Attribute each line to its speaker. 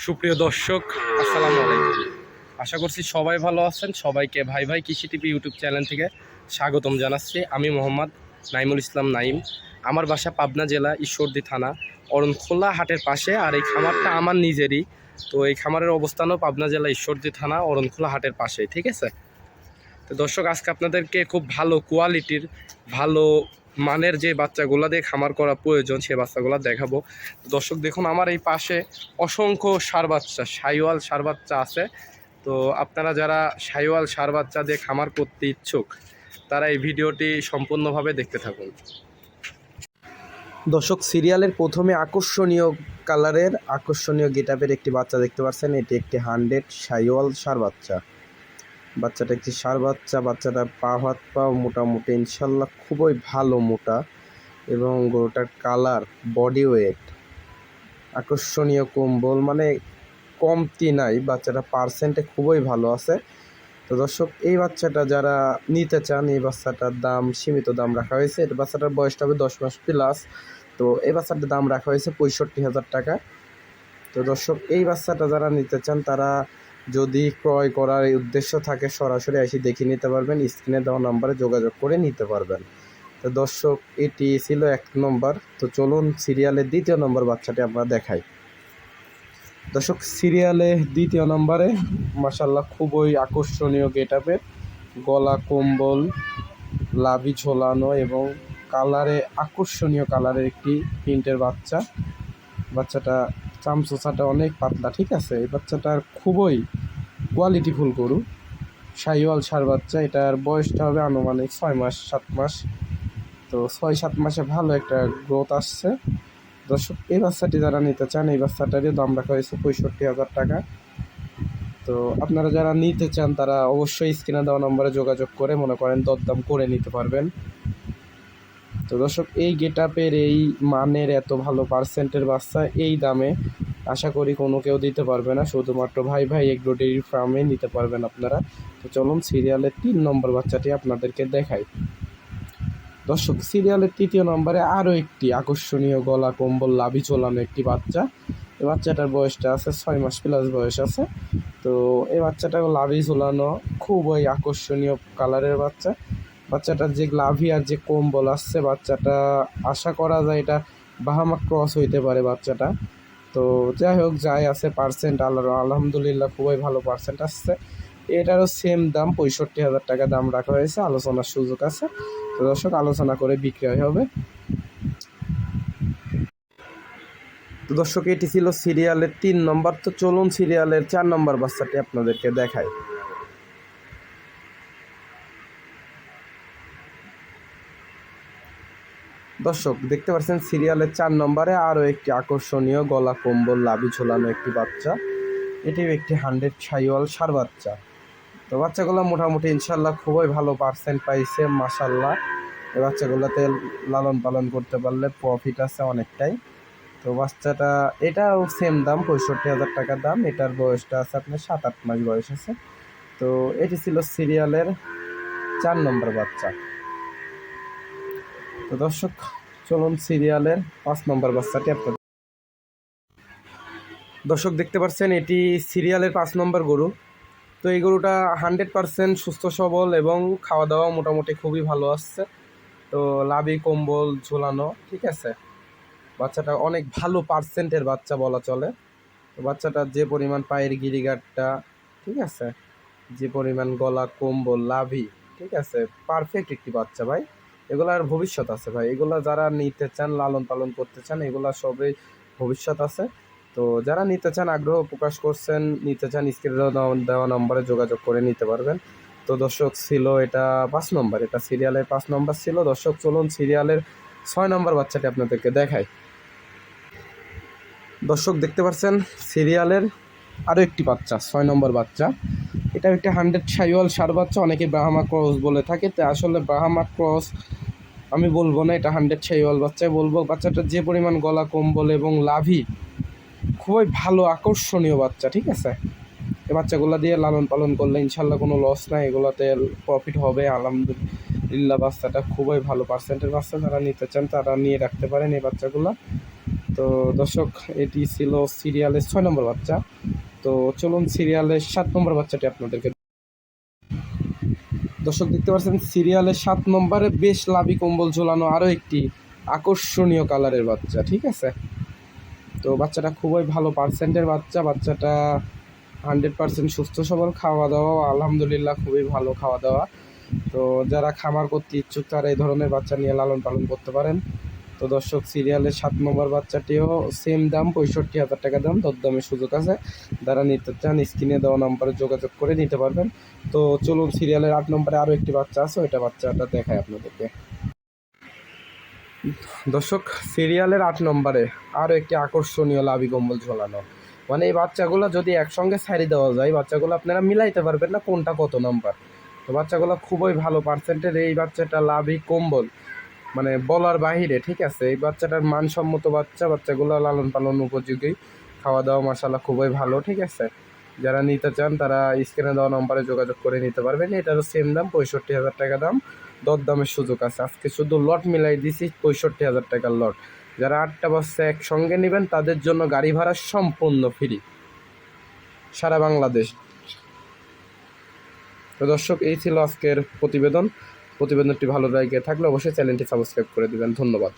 Speaker 1: সুপ্রিয় দর্শক, আসসালামু আলাইকুম। আশা করছি সবাই ভালো আছেন। সবাইকে ভাই ভাই কৃষি টিভি ইউটিউব চ্যানেল থেকে স্বাগতম জানাচ্ছি। আমি মোহাম্মদ নাইমুল ইসলাম নাইম। আমার বাসা পাবনা জেলা ঈশ্বরদী থানা অরণখোলা হাটের পাশে, আর এই খামারটা আমার নিজেরই। তো এই খামারের অবস্থানও পাবনা জেলা ঈশ্বরদী থানা অরণখোলা হাটের পাশে, ঠিক আছে। তো দর্শক, আজকে আপনাদেরকে খুব ভালো কোয়ালিটির, ভালো মানের যে বাচ্চাগুলো দিয়ে খামার করা প্রয়োজন সে বাচ্চাগুলো দেখাবো। দর্শক দেখুন, আমার এই পাশে অসংখ্য ষাঁড় বাচ্চা, সাইওয়াল ষাঁড় বাচ্চা আছে। তো আপনারা যারা সাইওয়াল ষাঁড় বাচ্চা দিয়ে খামার করতে ইচ্ছুক, তারা এই ভিডিওটি সম্পূর্ণভাবে দেখতে থাকুন। দর্শক, সিরিয়ালের প্রথমে আকর্ষণীয় কালারের, আকর্ষণীয় গেটআপের একটি বাচ্চা দেখতে পাচ্ছেন। এটি একটি 100 সাইওয়াল ষাঁড় বাচ্চা। বাচ্চাটা একটি ষাঁড় বাচ্চা। বাচ্চাটার হাত পা মোটামুটি ইনশাল্লাহ খুবই ভালো মোটা, এবং গরুটার কালার, বডি ওয়েট, আকর্ষণীয় কম্বল, মানে কমতি নাই। বাচ্চাটা পার্সেন্টে খুবই ভালো আছে। তো দর্শক, এই বাচ্চাটা যারা নিতে চান, এই বাচ্চাটার দাম সীমিত দাম রাখা হয়েছে। এই বাচ্চাটার বয়সটা হবে 10 মাস প্লাস। তো এই বাচ্চাটার দাম রাখা হয়েছে 65,000 টাকা। তো দর্শক, এই বাচ্চাটা যারা নিতে চান, তারা যদি ক্রয় করার উদ্দেশ্য থাকে সরাসরি এসে দেখে নিতে পারবেন। স্ক্রিনে দেওয়া নাম্বারে যোগাযোগ করে নিতে পারবেন। তো দর্শক, এটি ছিল 1 নম্বর। তো চলুন সিরিয়ালের 2য় নম্বর বাচ্চাটি আমরা দেখাই। দর্শক, সিরিয়ালে 2য় নম্বরে মাশাআল্লাহ খুবই আকর্ষণীয় গেটআপের, গলা কম্বল, লাভি ঝোলানো এবং কালারে আকর্ষণীয় কালারের একটি প্রিন্টের বাচ্চা। বাচ্চাটা চামচোচাটা অনেক পাতলা, ঠিক আছে। এই বাচ্চাটার খুবই কোয়ালিটিফুল গরু, শাহিওয়াল ষাঁড় বাচ্চা। এটার বয়সটা হবে আনুমানিক 6 মাস 7 মাস। তো 6-7 মাসে ভালো একটা গ্রোথ আসছে। দর্শক, এই বাচ্চাটি যারা নিতে চান, এই বাচ্চাটারই দাম রাখা হয়েছে 65,000 টাকা। তো আপনারা যারা নিতে চান, তারা অবশ্যই স্ক্রিনে দেওয়া নম্বরে যোগাযোগ করে মনে করেন দরদাম করে নিতে পারবেন। তো দর্শক, এই গেটআপের, এই মানের, এত ভালো পার্সেন্টের বাচ্চা এই দামে আশা করি কোনো কেউ দিতে পারবে না। শুধুমাত্র ভাই ভাই এগ্রো ডেইরি ফার্মে নিতে পারবেন আপনারা। তো চলুন সিরিয়ালের 3 নম্বর বাচ্চাটি আপনাদেরকে দেখাই। দর্শক, সিরিয়ালের 3য় নম্বরে আরও একটি আকর্ষণীয় গলা কম্বল লাভি ঝোলানো একটি বাচ্চা। এই বাচ্চাটার বয়সটা আছে 6 মাস প্লাস বয়স আছে। তো এই বাচ্চাটা লাভি ঝোলানো, খুবই আকর্ষণীয় কালারের বাচ্চা। বাচ্চাটার যে লাভি আর যে কম্বল আসছে, বাচ্চাটা আশা করা যায় এটা বাহামা ক্রস হইতে পারে বাচ্চাটা। তো যাই হোক, যাই আছে পার্সেন্ট আলহামদুলিল্লাহ খুবই ভালো পার্সেন্ট আসছে। এটারও সেম দাম 65,000 টাকা দাম রাখা হয়েছে, আলোচনার সুযোগ আছে। তো দর্শক, আলোচনা করে বিক্রয় হবে। তো দর্শক, এটি ছিল সিরিয়ালের 3 নম্বর। তো চলুন সিরিয়ালের 4 নম্বর বাচ্চাটি আপনাদেরকে দেখাই। দর্শক, দেখতে পাচ্ছেন সিরিয়ালের 4 নম্বরে আরও একটি আকর্ষণীয় গলা কম্বল লাভি ঝোলানো একটি বাচ্চা। এটিও একটি 100 সাইওয়াল ষাঁড় বাচ্চা। তো বাচ্চাগুলো মোটামুটি ইনশাল্লাহ খুবই ভালো পার্সেন্ট পাইছে মাশাল্লাহ। এই বাচ্চাগুলোতে লালন পালন করতে পারলে প্রফিট আছে অনেকটাই। তো বাচ্চাটা, এটাও সেম দাম 65,000 টাকা দাম। এটার বয়সটা আছে আপনার 7-8 মাস বয়স আছে। তো এটি ছিল সিরিয়ালের 4 নম্বর বাচ্চা। তো দর্শক, চলুন সিরিয়ালের 5 নম্বর বাচ্চাটি আপনাদের। দর্শক, দেখতে পাচ্ছেন এটি সিরিয়ালের 5 নম্বর গরু। তো এই গরুটা 100% সুস্থ সবল এবং খাওয়া দাওয়া মোটামুটি খুবই ভালো আসছে। তো লাভি কম্বল ঝোলানো, ঠিক আছে। বাচ্চাটা অনেক ভালো পার্সেন্টের বাচ্চা বলা চলে। তো বাচ্চাটার যে পরিমাণ পায়ের গিরিগাটটা, ঠিক আছে, যে পরিমাণ গলা কম্বল লাভি, ঠিক আছে, পারফেক্ট একটি বাচ্চা ভাই। এগুলার ভবিষ্যৎ আছে ভাই। এগুলা যারা নিতে চান, লালন পালন করতে চান, এগুলা সবই ভবিষ্যৎ আছে। তো যারা নিতে চান, আগ্রহ প্রকাশ করছেন, নিতে চান, স্ক্রিনে দেওয়া নম্বরে যোগাযোগ করে নিতে পারবেন। তো দর্শক, ছিল এটা 5 নম্বর, এটা সিরিয়ালের 5 নম্বর ছিল। দর্শক, চলুন সিরিয়ালের 6 নম্বর বাচ্চাটি আপনাদেরকে দেখাই। দর্শক, দেখতে পাচ্ছেন সিরিয়ালের আরও একটি বাচ্চা, 6 নম্বর বাচ্চা। এটা একটা 100 সাইওয়াল ষাঁড় বাচ্চা। অনেকে ব্রাহ্মা ক্রস বলে থাকে, তো আসলে ব্রাহ্মা ক্রস আমি বলবো না, এটা 100 সাইওয়াল বাচ্চাই বলবো। বাচ্চাটার যে পরিমাণ গলা কম্বল এবং লাভি, খুবই ভালো আকর্ষণীয় বাচ্চা, ঠিক আছে। এই বাচ্চাগুলো দিয়ে লালন পালন করলে ইনশাল্লাহ কোনো লস নাই, এগুলোতে প্রফিট হবে আলহামদুলিল্লাহ। বাচ্চাটা খুবই ভালো পার্সেন্টের বাচ্চা। যারা নিতে চান তারা নিয়ে রাখতে পারেন এই বাচ্চাগুলো। তো দর্শক এটি ছিল সিরিয়ালের 6 নম্বর বাচ্চা। তো চলুন সিরিয়ালের 7 নম্বর বাচ্চাটি আপনাদেরকে। দর্শক দেখতে পাচ্ছেন সিরিয়ালের 7 নম্বরে বেশ লাভি কম্বল ঝোলানো আরও একটি আকর্ষণীয় কালারের বাচ্চা, ঠিক আছে। তো বাচ্চাটা খুবই ভালো পার্সেন্টের বাচ্চা, বাচ্চাটা 100% সুস্থ সবল, খাওয়া দাওয়া আলহামদুলিল্লাহ খুবই ভালো খাওয়া দাওয়া। তো যারা খামার করতে ইচ্ছুক তারা এই ধরনের বাচ্চা নিয়ে লালন পালন করতে পারেন। তো দর্শক সিরিয়ালের 7 নম্বর বাচ্চাটিও সেম দাম, 65,000 টাকা দাম, দরদামের সুযোগ আছে। যারা নিতে চান স্ক্রিনে দেওয়া নাম্বারে যোগাযোগ করে নিতে পারবেন। তো চলুন সিরিয়ালের 8 নম্বরে আরও একটি বাচ্চা আছে, ওইটা বাচ্চাটা দেখায় আপনাদেরকে। দর্শক সিরিয়ালের 8 নম্বরে আরও একটি আকর্ষণীয় লাভি কম্বল ঝোলানো, মানে এই বাচ্চাগুলো যদি একসঙ্গে ছাড়ি দেওয়া যায় বাচ্চাগুলো আপনারা মিলাইতে পারবেন না কোনটা কত নাম্বার। তো বাচ্চাগুলো খুবই ভালো পার্সেন্টের, এই বাচ্চাটা লাভি কম্বল মানে বলার বাহিরে, ঠিক আছে। এই বাচ্চাটার মানসম্মত বাচ্চা, বাচ্চাগুলো লালন পালন উপযোগী, খাওয়া দাওয়া মাশাআল্লাহ খুবই ভালো, ঠিক আছে। যারা নিতে চান তারা স্ক্রিনে দেওয়া নম্বরে যোগাযোগ করে নিতে পারবেন। এটারও সেম দাম, 65,000 টাকা দাম, দরদামের সুযোগ আছে। আজকে শুধু লট মিলাই দিছি 65,000 টাকার লট। যারা 8টা বাচ্চা একসঙ্গে নেবেন তাদের জন্য গাড়ি ভাড়া সম্পূর্ণ ফ্রি সারা বাংলাদেশ। তো দর্শক এই ছিল আজকের প্রতিবেদনটি ভালো লাগে থাকলে অবশ্যই চ্যানেলটি সাবস্ক্রাইব করে দিবেন। ধন্যবাদ।